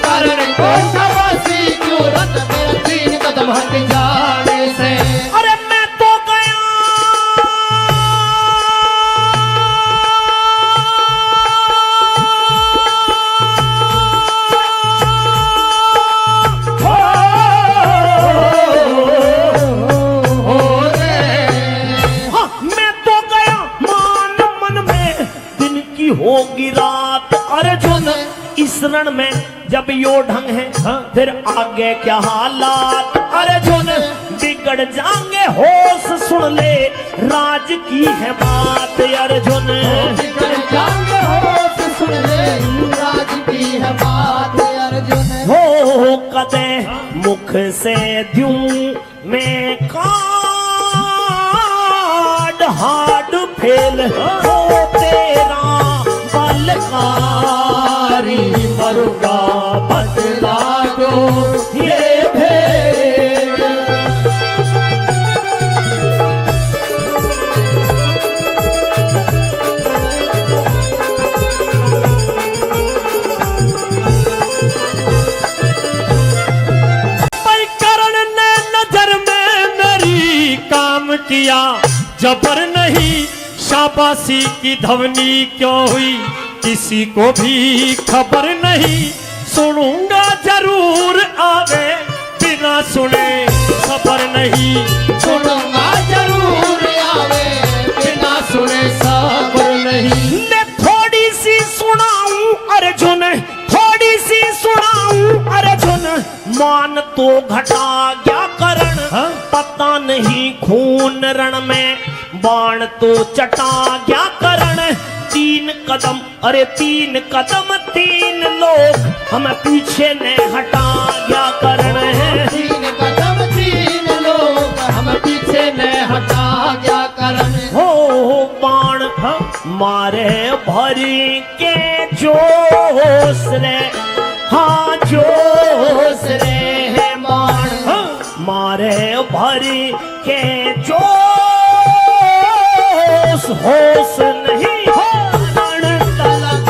कर्ण को शाबाशी क्यों, रथ मेरा 3 कदम हट जाने से। अरे मैं तो गया होगी रात। अर्जुन इस रण में जब यो ढंग है, हाँ। फिर आगे क्या हालात। अर्जुन बिगड़ जाएंगे होश, सुन ले राज की है बात। अर्जुन बिगड़ जाएंगे होश, सुन ले राज की है बात। अर्जुन हो कदे मुख से द्यूं में काड, हाड फेल हो तेरा बलकारी। मरूंगा बतला दो ये भेद। भाई कर्ण ने नजर में मेरी काम किया, जबर नहीं शाबाशी की ध्वनि क्यों हुई किसी को भी खबर नहीं। सुनूंगा जरूर आवे बिना सुने खबर नहीं। सुनूंगा जरूर आवे बिना सुने सबर नहीं। मैं थोड़ी सी सुनाऊं अर्जुन, थोड़ी सी सुनाऊं अर्जुन। मान तो घटा गया करण, पता नहीं खून रण में बाण तो चटा गया करण। 3 कदम, अरे 3 कदम 3 लोग हम पीछे ने हटा गया करण है। 3 कदम 3 लोग हम पीछे ने हटा गया करण। हो बाण मारे भरी के जोश रे, हाँ जोश रे है बाण मारे भरी के जोश, होश नहीं बाण तलक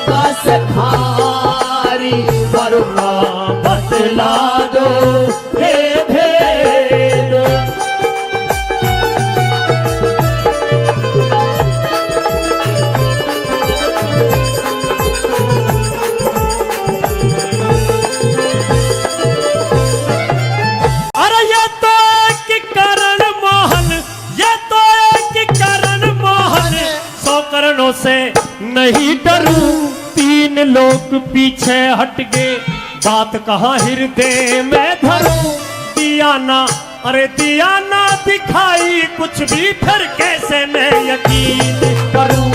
बस खारी वरुणा बतला दो हे भेद। अरे ये तो एक करण मोहन, ये तो एक करण मोहन, 100 करणों से नहीं डरूं। 3 लोग पीछे हट गए, बात कहाँ हृदय में धरूं। दिया ना, अरे दिया ना दिखाई कुछ भी, फिर कैसे मैं यकीन करूं।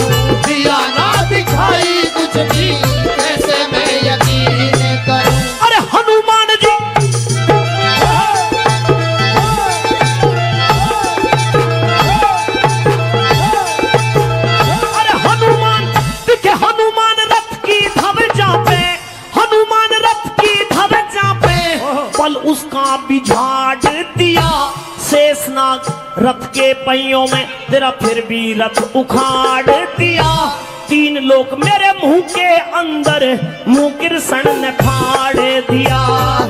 दिया ना दिखाई कुछ भी, कैसे मैं यकीन करूं। अरे हनुमान जी पल उसका बिझाड़ दिया शेषनाग रथ के पहियों में, तेरा फिर भी रथ उखाड़ दिया। 3 लोग मेरे मुंह के अंदर मुंह कृष्ण ने फाड़ दिया।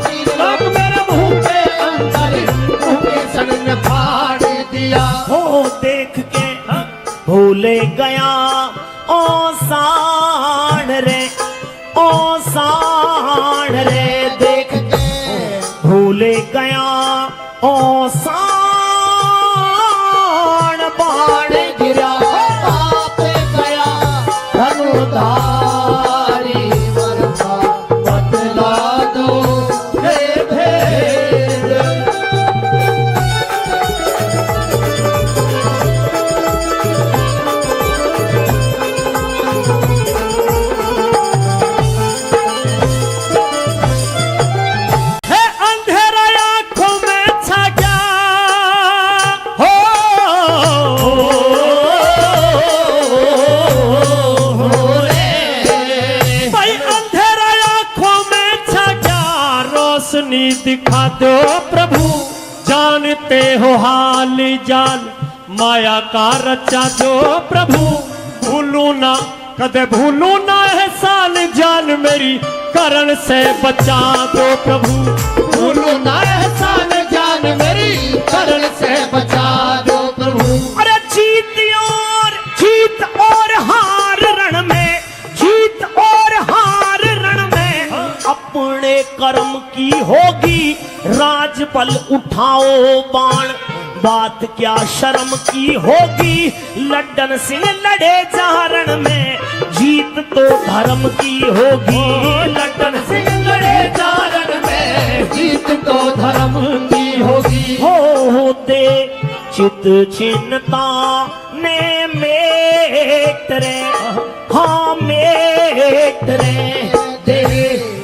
3 लोग मेरे मुंह के अंदर मुंह कृष्ण ने फाड़ दिया। हो देख के भूले गया ओ साण रे, ओ साण रे, देख के भूले गया ओ साण। बाण गिरा पाप गया धनुधारी वरुणा बतला दो हे भेद। दिखा दो प्रभु, जानते हो हाल जान माया का रचा दो प्रभु। भूलू ना, कदे भूलू ना एहसान जान मेरी, करण से बचा दो प्रभु। भूलू ना एहसान जान मेरी, करण से बचा दो प्रभु। अरे जीत और हार रण में, जीत और हार रण में अपने कर्म की होगी। राजबल उठाओ बाण, बात क्या शर्म की होगी। लड्डन सिंह लड़े जारण में, जीत तो धर्म की होगी। लड्डन सिंह लड़े जारण में, जीत तो धर्म की होगी। हो दे चित चिन्ता ने मेट रे, हाँ मेट रे, दे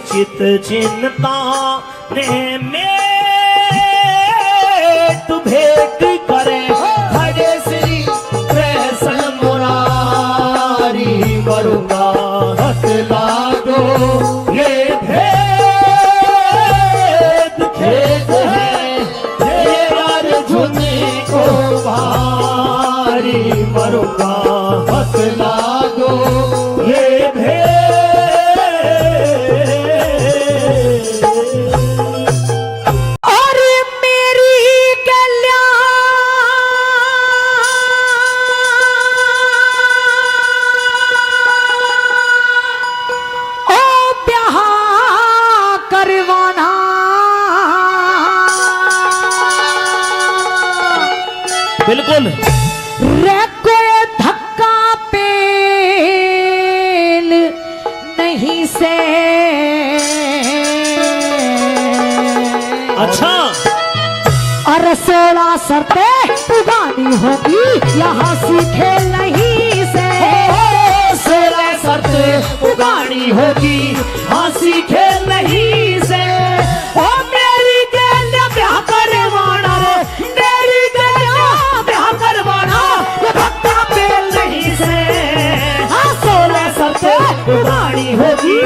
चित चिन्ता ने मेट भेंट करे। खड़े श्री कृष्ण मुरारी वरुणा बतला दो ये भेद। खेद है तेरा अर्जुन को भारी वरुणा बतला दो ये भेद। बिल्कुल रे कोई धक्का पेल नहीं से अच्छा अरे 16 शर्तें पुगानी होगी यहाँ सीखे नहीं से। 16 शर्त उगानी होगी हंसी खेल नहीं से। ओ मेरी गैया ब्याह करवाना रे, मेरी गैया ब्याह करवाना, ये भक्ता पेल नहीं से। हाँ 16 शर्त उगानी होगी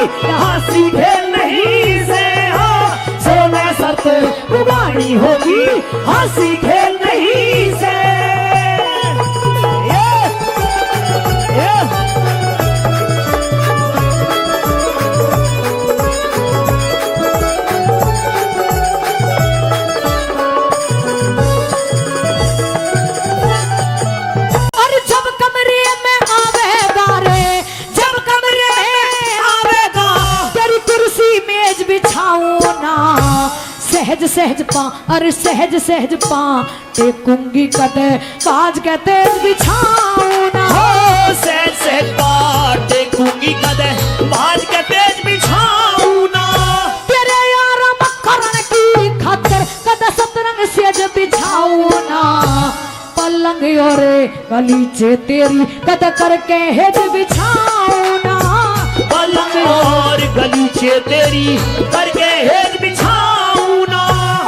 हंसी खेल नहीं से। हाँ 16 शर्त उगानी होगी हंसी खेल नहीं से। और जब कमरे में आवेगा रे, जब कमरे में आवेगा तेरी कुर्सी मेज बिछाऊं ना, सहज सहज पा अरे सहज सहज पा टेकूंगी कदे बाज के तेज बिछाऊं ना। हो सहज सहज बाटे कुंगी कदे बाज के तेज बिछाऊं ना। तेरे यार मक्खरन की खातिर कदे सतरंग सेज बिछाऊं ना। पलंग और गलीचे तेरी कद करके हेज बिछाऊं ना। पलंग और गलीचे तेरी करके हेज बिछाऊं ना।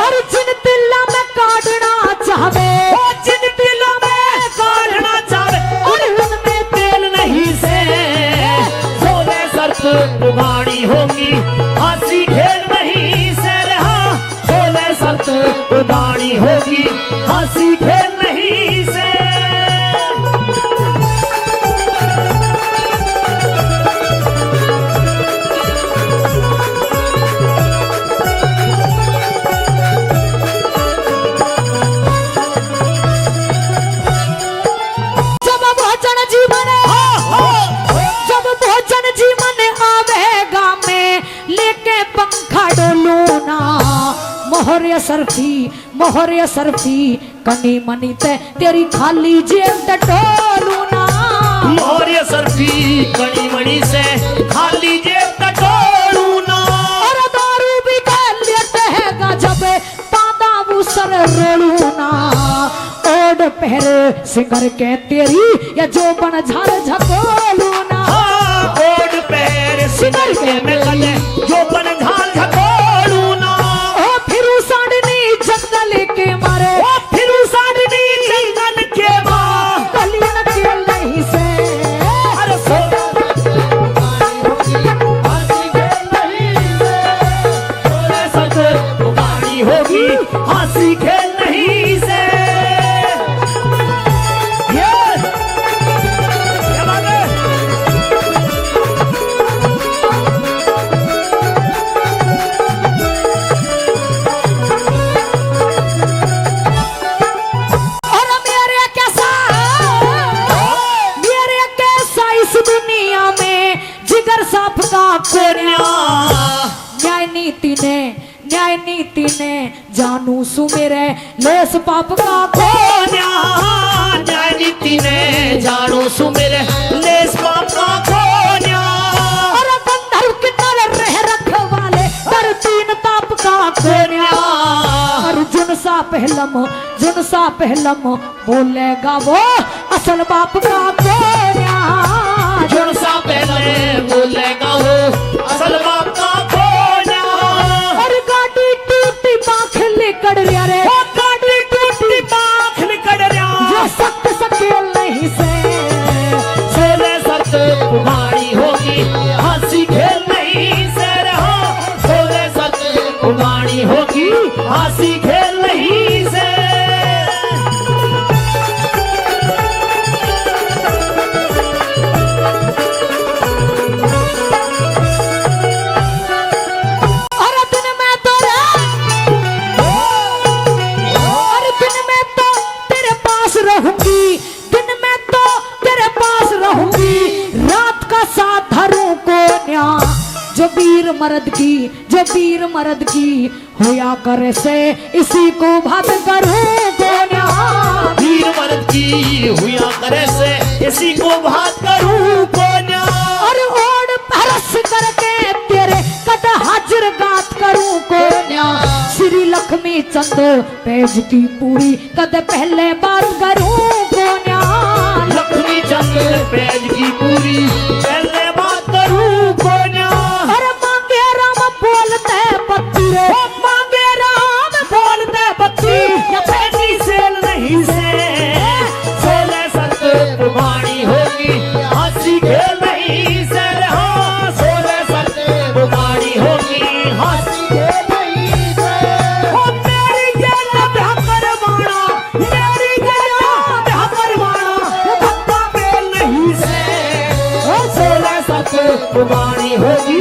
और जिन तिल्ला में काटना चाहे, ओ जिन दिलों में काढ़ना चाहे और उनमें तेल नहीं से। 16 शर्त उगानी होगी हंसी खेल नहीं से। रहा 16 शर्त उगानी होगी हंसी खेल नहीं से। जब भोजन जीवन जब भोजन जीवन आवेगा मैं लेके पंखा डोलू ना। मोहरे सरफी कनी मनी ते तेरी खाली जेब टटोलू ना। मोहरे सरफी कड़ी मणि से खाली जेब टटोलू ना। और दारू भी कर लेते हैगा जब पादा सर रोलू ना। ओड पहरे सिंगर के तेरी या जो बन झाल झकोलू ना। हाँ ओड पैर सिंगर के में कले जो बन झाल झकोलू ना। ओ फिर साड़नी जंगल के मारे, ओ फिर साड़नी जंगल के माँ कलियन के नहीं से। अरे उगानी होगी हंसी खेल नहीं से। ये बात है। और मेरे कैसा इस दुनिया में जिगर साफ का कोरिया। न्याय नीति ने जानू सुमेरे लेस पाप का खोन्या। न्याय नीति ने जानो सुमेरे लेस पाप का खोन्या। और बंधल किनारे रह रखवाले कर तीन ताप का खोन्या। और जुन सा पहलम बोलेगा वो असल बाप का खोन्या। जुन सा पहले बोलेगा वो असल बाप का खोन्या। और गाड़ी टूटी पाख लिकड़ रहा रे, वो गाड़ी टूटी पाख निकल रहा। जो सख्त सकेल नहीं से। 16 शर्त उगानी होगी हंसी खेल नहीं से। रहा 16 शर्त उगानी होगी हंसी खेल नहीं से। और दिन में तो तेरे पास रहूंगी, दिन में तो तेरे पास रहूंगी, रात का साथ धरूं को न्या। जो वीर मर्द की होया करे से इसी को भात करूं को न्या। वीर मर्द की हुआ करे से इसी को भात करूं को न्या। और ओढ़ परस करके तेरे कद हाजिर गात करूं को न्या। सिर श्री लक्ष्मी चंद पेज की पूरी कद पहले बात करूं कोन्या लक्ष्मी चंद पेज की पूरी पहले बात करूं कोन्या अरे मांगे राम बोलते बत्ती रे मांगे राम बोलते बत्ती या पैसी सेल नहीं से सोलह सत वाणी होगी हंसी खेल नहीं से हाँ 16 सत वाणी होगी हंसी खेल नहीं से ओ मेरी गेल ब्याह करवाना मेरी गेल ब्याह करवाना भक्ता मेल नहीं से 16 सत वाणी होगी